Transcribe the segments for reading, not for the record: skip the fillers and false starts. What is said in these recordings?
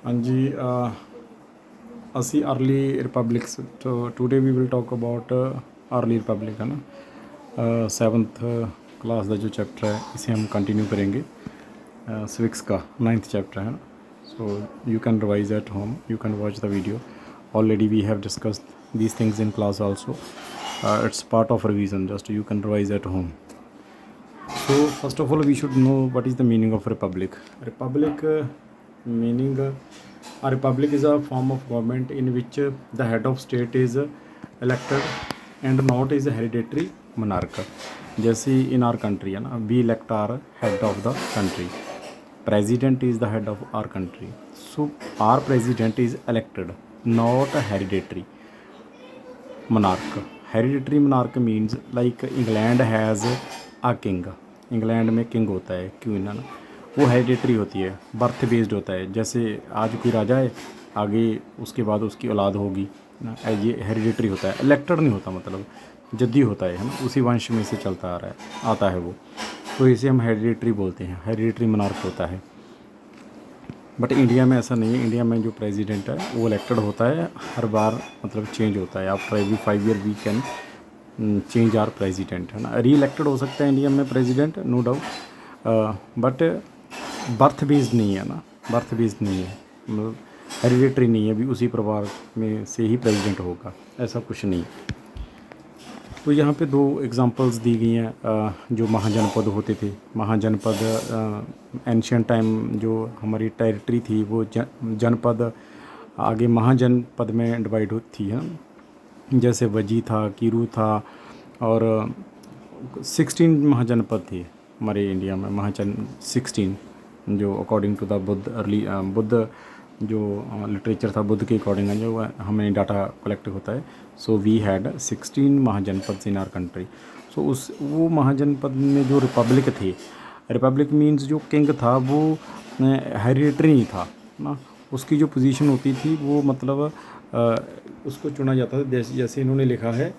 हाँ जी, ਅਸੀਂ अर्ली रिपब्लिक्स तो today we will talk about early republic है ना। 7th क्लास का जो चैप्टर है इसे हम कंटिन्यू करेंगे। सिविक्स का 9th चैप्टर है ना। So you can revise at home, you can watch the video. Already we have discussed these things in class also. It's part of revision, just you can revise at home. So first of all we should know what is the meaning of republic. Republic meaning a republic is a form of government in which the head of state is elected and not is a hereditary monarch. जैसे in our country है ना, we elect our head of the country. President is the head of our country. So our president is elected, not a hereditary monarch. Hereditary monarch means like England has a king. England में king होता है, queen है ना, वो hereditary होती है, birth based होता है। जैसे आज कोई राजा है, आगे उसके बाद उसकी औलाद होगी ना, ये हेरिडेटरी होता है, इलेक्टेड नहीं होता, मतलब जद्दी होता है ना, उसी वंश में से चलता आ रहा है, आता है वो, तो इसे हम हेरिडेटरी बोलते हैं, हेरिडेटरी मोनार्क होता है। बट इंडिया में ऐसा नहीं है। इंडिया में जो प्रेसिडेंट है वो इलेक्टेड होता है, हर बार मतलब चेंज होता है। After every 5 year we can change our president है ना। री इलेक्टेड हो सकता है इंडिया में president, no doubt, but birth based नहीं है ना, बर्थ बेस्ड नहीं है, मतलब हेरिडेटरी नहीं है, अभी उसी परिवार में से ही प्रेसिडेंट होगा, ऐसा कुछ नहीं। तो यहाँ पे 2 एग्जांपल्स दी गई हैं। जो महाजनपद होते थे, महाजनपद एंशियंट टाइम जो हमारी टेरिटरी थी वो जनपद आगे महाजनपद में डिवाइड होती है। जैसे वजी था, कीरू था, और 16 महाजनपद थे हमारे इंडिया में। 16 जो अकॉर्डिंग टू द बुद्ध जो लिटरेचर था बुद्ध के अकॉर्डिंग जो हमें डाटा कलेक्ट होता है। So we had 16 mahajanapada in our country. So वो महाजनपद में जो रिपब्लिक थे, रिपब्लिक मीन्स जो किंग था वो हेरिडेटरी नहीं था ना, उसकी जो पोजीशन होती थी वो मतलब उसको चुना जाता था। जैसे इन्होंने लिखा है,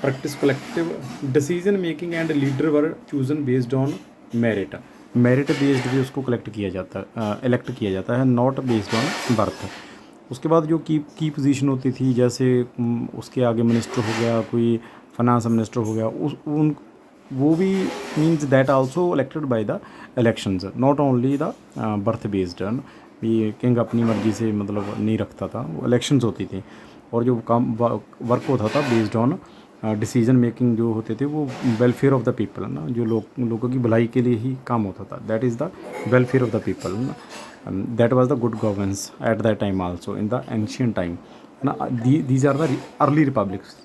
practice collective decision making and leader were chosen based on merit. Merit based भी उसको कलेक्ट किया जाता है, इलेक्ट किया जाता है, नॉट बेस्ड ऑन बर्थ। उसके बाद जो की पोजीशन होती थी, जैसे उसके आगे मिनिस्टर हो गया, कोई फाइनेंस मिनिस्टर हो गया, वो भी means that also elected by the elections, not only the birth based. ये किंग अपनी मर्जी से मतलब नहीं रखता था, वो इलेक्शंस होती थी, और जो काम वर्क होता था बेस्ड ऑन डिसीजन मेकिंग जो होते थे वो वेलफेयर ऑफ द पीपल है ना, जो लोगों की भलाई के लिए ही काम होता था। That is the welfare of the people ना, that was the good governance at that time also in the ancient time ना। These are the early republics.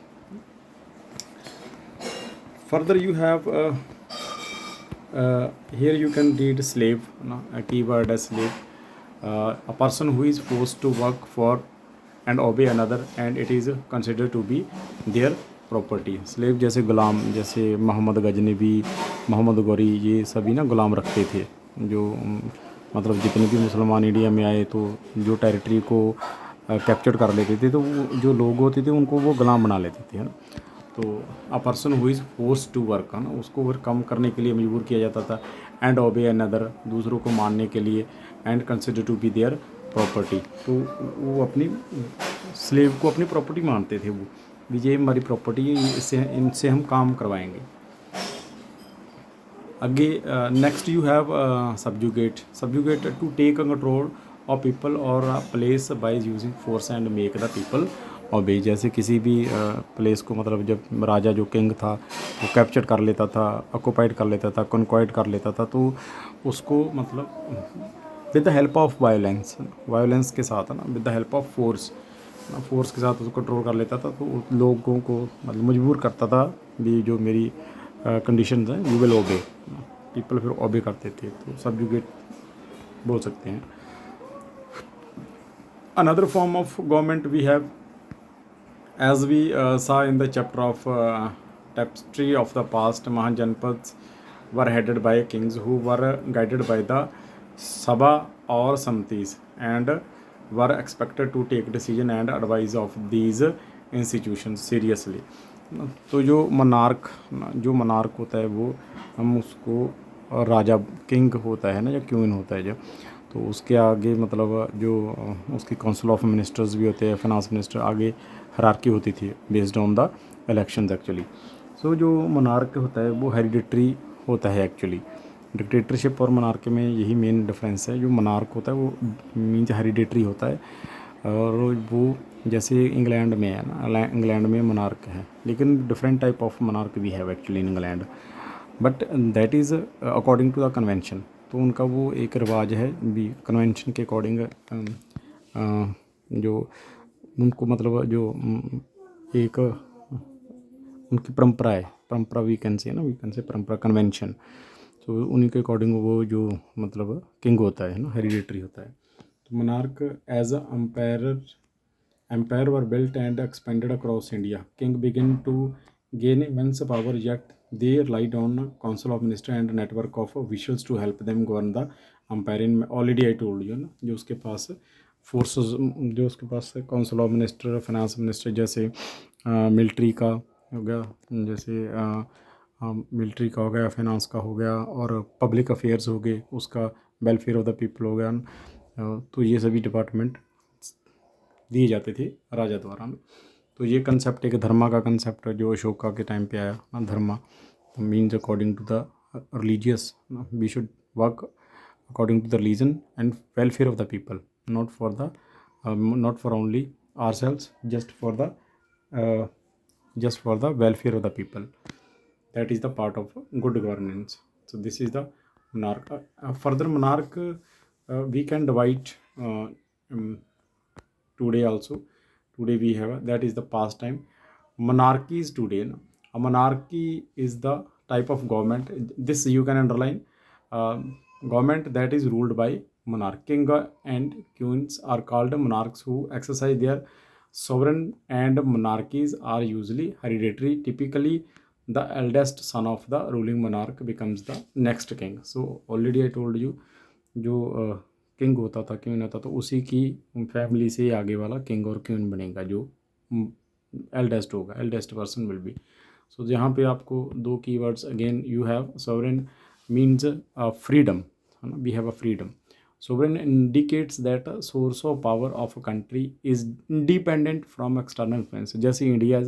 Further you have here you can read slave, a keyword as slave, a person who is forced to work for and obey another and it is considered to be their property. Slave जैसे गुलाम, जैसे मोहम्मद गजनबी, मोहम्मद गौरी, ये सभी ना गुलाम रखते थे। जो मतलब जितने भी मुसलमान इंडिया में आए तो जो टेरिटरी को कैप्चर कर लेते थे, तो वो जो लोग होते थे उनको वो गुलाम बना लेते थे, है ना। तो a person who is force to work है ना, उसको वर्क कम करने के लिए मजबूर किया जाता था। एंड ओबे अनदर, दूसरों को मानने के लिए। And consider to be their property, तो वो अपनी स्लेव को अपनी प्रॉपर्टी मानते थे। वो ये हमारी प्रॉपर्टी है, इससे इनसे हम काम करवाएंगे। आगे next you have subjugate. Subjugate to take control of people और place by using force and make the people obey. जैसे किसी भी प्लेस को, मतलब जब राजा जो किंग था वो कैप्चर कर लेता था, ऑक्यूपाइड कर लेता था, कॉन्क्वाइड कर लेता था, तो उसको मतलब with the help of violence, violence के साथ है ना, with the help of force, force के साथ उसको कंट्रोल कर लेता था। तो लोगों को मतलब मजबूर करता था भी जो मेरी कंडीशंस हैं यू विल ओबे, पीपल फिर ओबे करते थे, तो सब्जुगेट बोल सकते हैं। Another form of government we have, as we saw in the chapter of tapestry of the past, Mahajanpads were headed by kings who were guided by the Sabha or Samtis and were expected to take decision and advice of these institutions seriously। तो जो menarche होता है वो हम उसको और राजा king होता है ना, या क्वीन होता है जो, तो उसके आगे मतलब जो उसकी काउंसिल ऑफ मिनिस्टर्स भी होते हैं, फाइनेंस मिनिस्टर, आगे हायरार्की होती थी based on the elections actually. So जो मोनार्क होता है वो हेरिडिटरी होता है एक्चुअली। डिक्टेटरशिप और मोनार्की में यही मेन डिफरेंस है। जो मोनार्क होता है वो मीन्स हेरिडिटरी होता है, और वो जैसे इंग्लैंड में है ना, इंग्लैंड में मोनार्क है, लेकिन डिफरेंट टाइप ऑफ मोनार्क भी है actually in England, but that is according to the convention. तो उनका वो एक रिवाज है भी, कन्वेंशन के अकॉर्डिंग जो उनको मतलब जो एक उनकी परंपरा है, परंपरा वी कैन से ना, वी कैन से परंपरा, कन्वेंशन। तो उन्हीं के अकॉर्डिंग वो जो मतलब किंग होता है ना, हेरिडिटरी होता है। तो monarch as a empire were built and expanded across India. King began to gain immense power, yet they relied on a council of ministers and a network of officials to help them govern the empire. In already I told you ना, जो उसके पास forces, जो उसके पास council of minister, finance minister, जैसे military का हो गया, जैसे मिलिट्री का हो गया, फाइनेंस का हो गया, और पब्लिक अफेयर्स हो गए, उसका वेलफेयर ऑफ द पीपल हो गया। तो ये सभी डिपार्टमेंट दिए जाते थे राजा द्वारा। तो ये कंसेप्ट एक धर्मा का कंसेप्ट है जो अशोका के टाइम पे आया ना, dharma means according to the religious, we should work according to the religion and welfare of the people, not for only our selves, just for the welfare of the people. That is the part of good governance. So this is the monarch. Further monarch we can divide today also. Today we have that is the past time. Monarchy is today. No? A monarchy is the type of government. This you can underline. Government that is ruled by monarch. King and queens are called monarchs who exercise their sovereign, and monarchies are usually hereditary. Typically, the eldest son of the ruling monarch becomes the next king. So already I told you, जो king होता था, queen होता, तो उसी की family से आगे वाला किंग और क्वीन बनेगा, जो एल्डेस्ट होगा, eldest person will be. So यहाँ पे आपको दो keywords again you have, sovereign means freedom, है ना, we have a freedom. Sovereign indicates that a source of power of a country is independent from external influence. जैसे India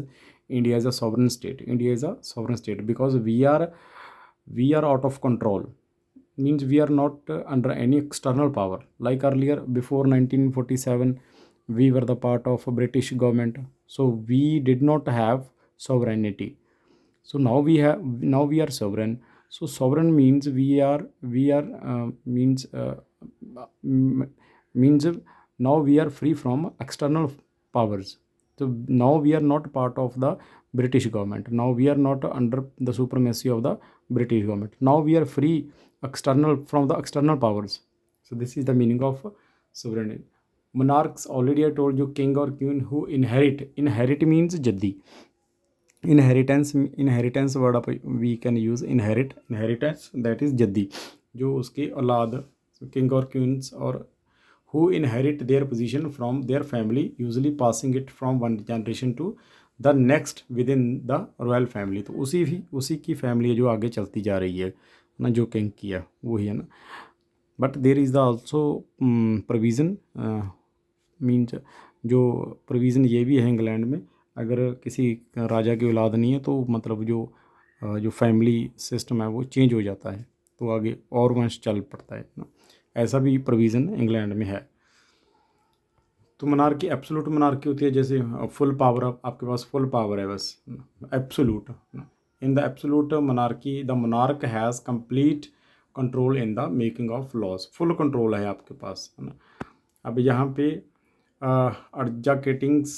is a sovereign state. India is a sovereign state because we are out of control. Means we are not under any external power. Like earlier, before 1947, we were the part of a British government, so we did not have sovereignty. So now we are sovereign. So sovereign means means now we are free from external powers. So now we are not part of the British government. Now we are not under the supremacy of the British government. Now we are free external from the external powers. So this is the meaning of sovereignty. Monarchs, already I told you, king or queen who inherit means jaddi. Inheritance word आप we can use, inheritance that is जद्दी, जो उसकी औलाद, king और queens, और who inherit their position from their family, usually passing it from one generation to the next within the royal family. तो उसी की फैमिली है जो आगे चलती जा रही है ना, जो किंग की है वही है ना। But there is the also provision, means जो प्रोविज़न ये भी है इंग्लैंड में, अगर किसी राजा की औलाद नहीं है तो मतलब जो फैमिली सिस्टम है वो चेंज हो जाता है, तो आगे और वंश चल पड़ता है ना, ऐसा भी प्रोविज़न इंग्लैंड में है। तो मनार्की, एब्सोल्यूट मनार्की होती है, जैसे फुल पावर, आपके पास फुल पावर है बस, absolute. In the absolute monarchy the monarch has complete control in the making of laws, full control है आपके पास, है ना। अब यहाँ पे adjudicating's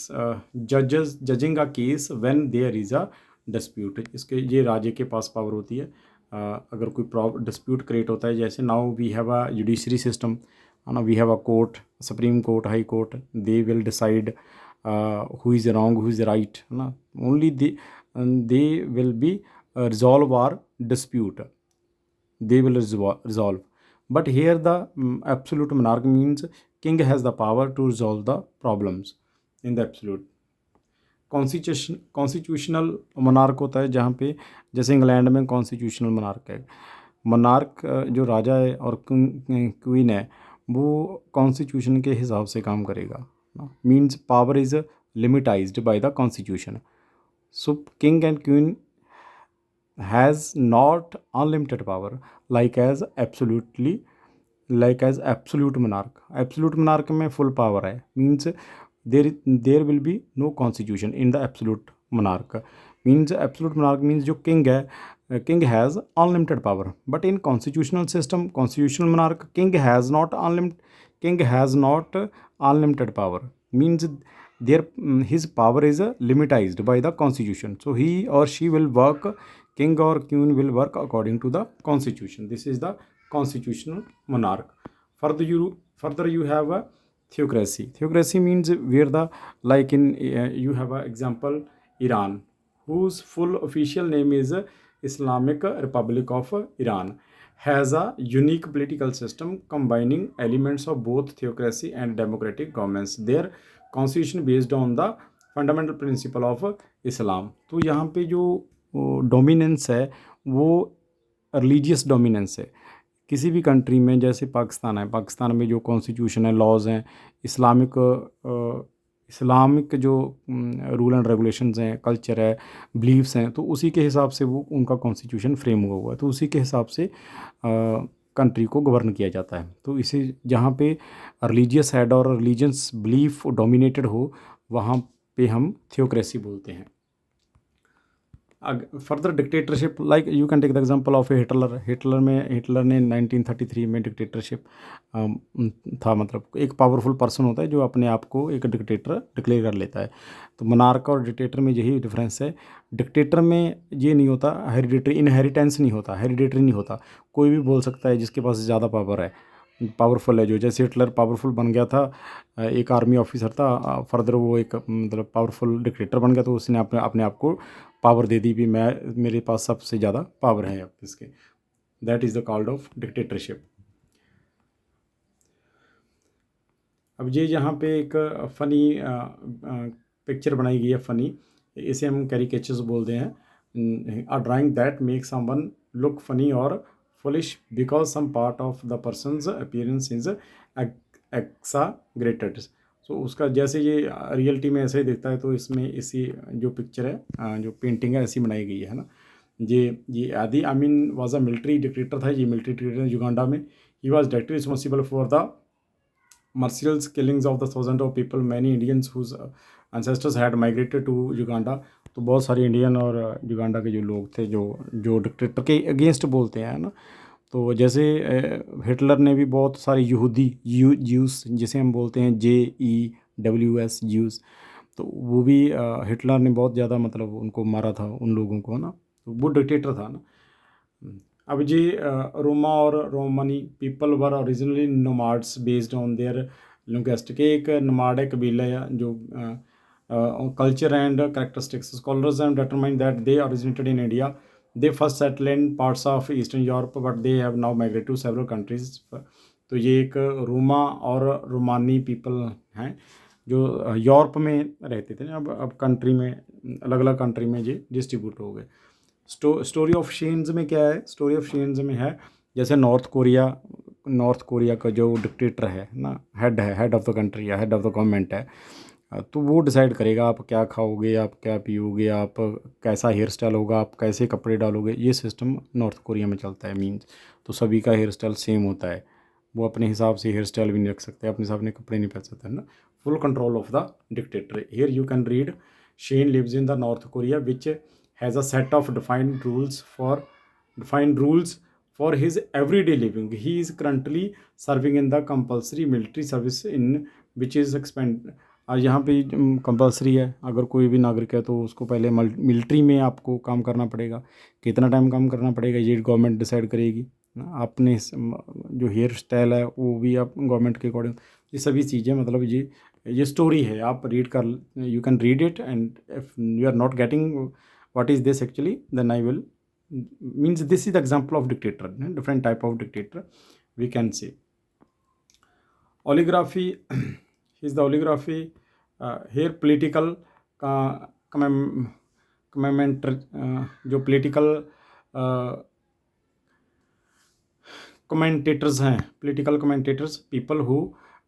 judging a case when there is a dispute, इसके ये राजे के पास पावर होती है। अगर कोई डिस्प्यूट क्रिएट होता है, जैसे now we have a judiciary system, है ना, we have a court, supreme court, high court, they will decide who is wrong who is right, है ना, only they will be resolve our dispute, they will resolve. But here the absolute monarch means king has the power to resolve the problems in the absolute. Constitutional monarch होता है जहाँ पे, जैसे England में constitutional monarch है, monarch जो राजा है और क्वीन है वो कॉन्स्टिट्यूशन के हिसाब से काम करेगा, means power is limitized by the constitution. So king and queen has not unlimited power like as absolutely like as absolute monarch. Absolute monarch में full power है, means there will be no constitution in the absolute monarch. Means absolute monarch means जो king है, king has unlimited power, but in constitutional system, constitutional monarch, king has not unlimited power, means their his power is limitized by the constitution. So he or she will work, king or queen will work according to the constitution. This is the constitutional monarch. Further you have a theocracy. Theocracy means where the, like in you have a example Iran, whose full official name is Islamic Republic of Iran, has a unique political system combining elements of both theocracy and democratic governments. Their constitution based on the fundamental principle of Islam. तो यहाँ पे जो dominance है वो religious dominance है. किसी भी country में, जैसे पाकिस्तान है, पाकिस्तान में जो कॉन्स्टिट्यूशन है, लॉज हैं, इस्लामिक जो रूल एंड रेगुलेशंस हैं, कल्चर है, बिलीव्स हैं, तो उसी के हिसाब से वो उनका कॉन्स्टिट्यूशन फ्रेम हुआ है. तो उसी के हिसाब से कंट्री को गवर्न किया जाता है. तो इसे जहाँ पे रिलीजियस हेड और रिलीजियस बिलीफ डोमिनेटेड हो वहाँ पे हम थियोक्रेसी बोलते हैं. Further dictatorship, like you can take the example of Hitler ने 1933 में डिक्टेटरशिप था. मतलब एक पावरफुल पर्सन होता है जो अपने आप को एक डिक्टेटर डिक्लेयर कर लेता है. तो मोनार्क और डिक्टेटर में यही डिफरेंस है. डिक्टेटर में ये नहीं होता, हेरिडिटरी इनहेरिटेंस नहीं होता, हेरिडिटरी नहीं होता. कोई भी बोल सकता है जिसके पास ज़्यादा पावर है, पावरफुल है. जो जैसे हिटलर पावरफुल बन गया था, एक आर्मी ऑफिसर था, फर्दर वो एक मतलब पावरफुल डिक्टेटर बन गया, तो उसने अपने आप को पावर दे दी भी मेरे पास सबसे ज़्यादा पावर है इसके. That is the called off dictatorship. अब ये यहाँ पे एक फ़नी पिक्चर बनाई गई है, फ़नी, इसे हम कैरिकेचर्स बोलते हैं. A drawing that make someone look funny और foolish because some part of the person's appearance is exaggerated. So उसका जैसे ये रियलिटी में ऐसे ही दिखता है, तो इसमें इसी जो पिक्चर है, जो पेंटिंग है, ऐसी बनाई गई है ना. ये आदि अमीन वाज अ मिलिट्री डिक्टेटर था. ये मिलिट्री डिक्टेटर युगांडा में. He was directly responsible for the merciless killings of the thousands of people, many Indians whose ancestors had migrated to Uganda. तो बहुत सारे इंडियन और युगांडा के जो लोग थे जो डिक्टेटर के अगेंस्ट बोलते हैं ना. तो जैसे हिटलर ने भी बहुत सारे यहूदी ज्यूस, जिसे हम बोलते हैं JEWS ज्यूस, तो वो भी हिटलर ने बहुत ज़्यादा मतलब उनको मारा था, उन लोगों को ना. तो वो डिक्टेटर था ना. अब जी रोमा और Romani people were originally nomads based on their linguistic. एक नोमाड है, कबीला है जो culture and characteristics. Scholars have determined that they originated in India. They first settle in parts of eastern Europe but they have now migrate to several countries. तो ये एक रोमा और रोमानी people हैं जो यूरोप में रहते थे. अब कंट्री में, अलग अलग कंट्री में ये डिस्ट्रीब्यूट हो गए. स्टोरी ऑफ शेन्स में क्या है? स्टोरी ऑफ शेन्स में है जैसे नॉर्थ कोरिया का जो डिक्टेटर है ना, हेड ऑफ द कंट्री या हेड ऑफ द गवर्नमेंट है, तो वो डिसाइड करेगा आप क्या खाओगे, आप क्या पियोगे, आप कैसा हेयर स्टाइल होगा, आप कैसे कपड़े डालोगे. ये सिस्टम नॉर्थ कोरिया में चलता है. मीन्स तो सभी का हेयर स्टाइल सेम होता है. वो अपने हिसाब से हेयर स्टाइल भी नहीं रख सकते, अपने हिसाब से कपड़े नहीं पहन सकते ना. Full control of the dictator. Here you can read Shen lives in the North Korea which has a set of defined rules for his everyday living. He is currently serving in the compulsory military service in which is expand. यहाँ पे compulsory है, अगर कोई भी नागरिक है तो उसको पहले मिलिट्री में आपको काम करना पड़ेगा. कितना टाइम काम करना पड़ेगा ये गवर्नमेंट डिसाइड करेगी. अपने जो हेयर स्टाइल है वो भी आप गवर्नमेंट के अकॉर्डिंग. ये सभी चीज़ें मतलब ये स्टोरी है, आप रीड कर, you can read it, and if you are not getting what is this actually, then I will, means this is the example of dictator, different type of dictator we can see. Oligarchy is the oligarchy here political commandment, जो political commentators हैं, political commentators, people who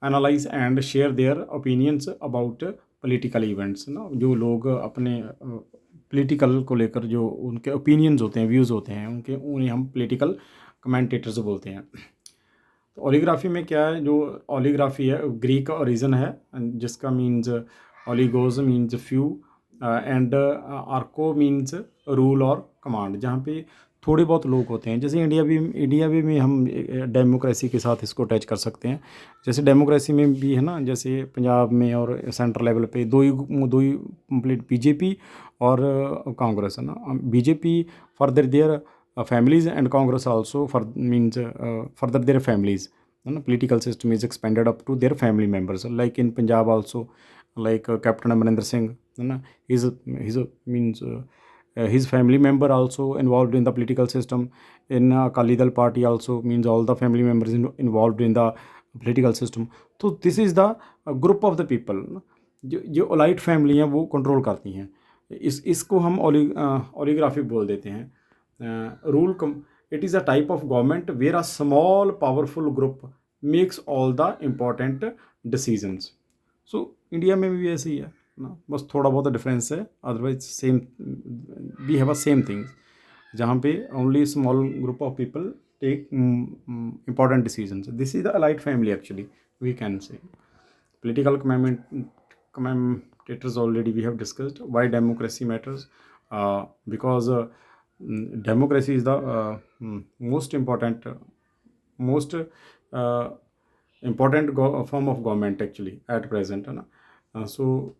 analyze and share their opinions about political events ना, जो लोग अपने political को लेकर जो उनके ओपिनियंस होते हैं, व्यूज़ होते हैं उनके, उन्हें हम पॉलिटिकल कमेंटेटर्स बोलते हैं। तो ओलिग्राफी में क्या है, जो ओलिग्राफी है ग्रीक ओरिजिन है, जिसका means oligos means few and archo means rule और कमांड, जहाँ पे थोड़े बहुत लोग होते हैं। जैसे इंडिया भी हम डेमोक्रेसी के साथ इसको अटैच कर सकते हैं। जैसे डेमोक्रेसी में भी है ना, जैसे पंजाब में और सेंट्रल लेवल पे दो ही कंप्लीट बीजेपी और कांग्रेस है ना। BJP further their families and congress also for means further their families, political system is expanded up to their family members, like in Punjab also, like Captain Amarinder Singh, his means his family member also involved in the political system. In Akali Dal party also, means all the family members involved in the political system. So this is the group of the people जो au lait family हैं वो control करती हैं। इसको हम ओलिग्राफी बोल देते हैं। Rule it is a type of government where a small powerful group makes all the important decisions. So India में भी ऐसे ही है ना, बस थोड़ा बहुत डिफरेंस है, otherwise same, we have a same things, जहाँ पे only small group of people take important decisions. This is the elite family actually, we can say. Political commentators already we have discussed. Why democracy matters? Because democracy is the most important form of government actually at present, so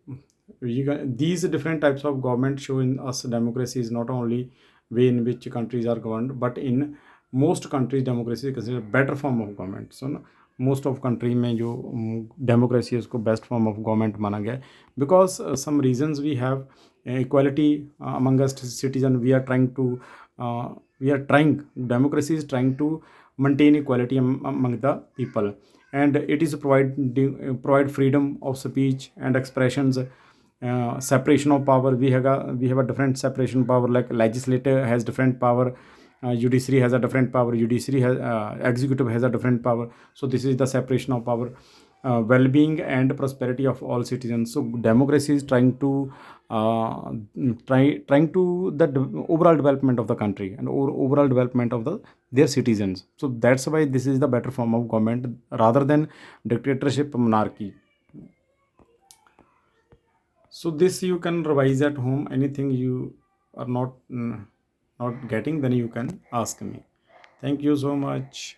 these different types of government show in us democracy is not only way in which countries are governed, but in most countries democracy is considered better form of government. So most of country में जो democracy है उसको best form of government माना गया है, because some reasons we have equality among us citizen. We are trying, democracy is trying to maintain equality among the people, and it is provide freedom of speech and expressions, separation of power. We have a different separation power, like legislature has different power, judiciary has a different power, executive has a different power. So this is the separation of power. Well-being and prosperity of all citizens. So democracy is trying to the overall development of the country and overall development of their citizens. So that's why this is the better form of government rather than dictatorship, monarchy. So this you can revise at home. Anything you are not getting, then you can ask me. Thank you so much.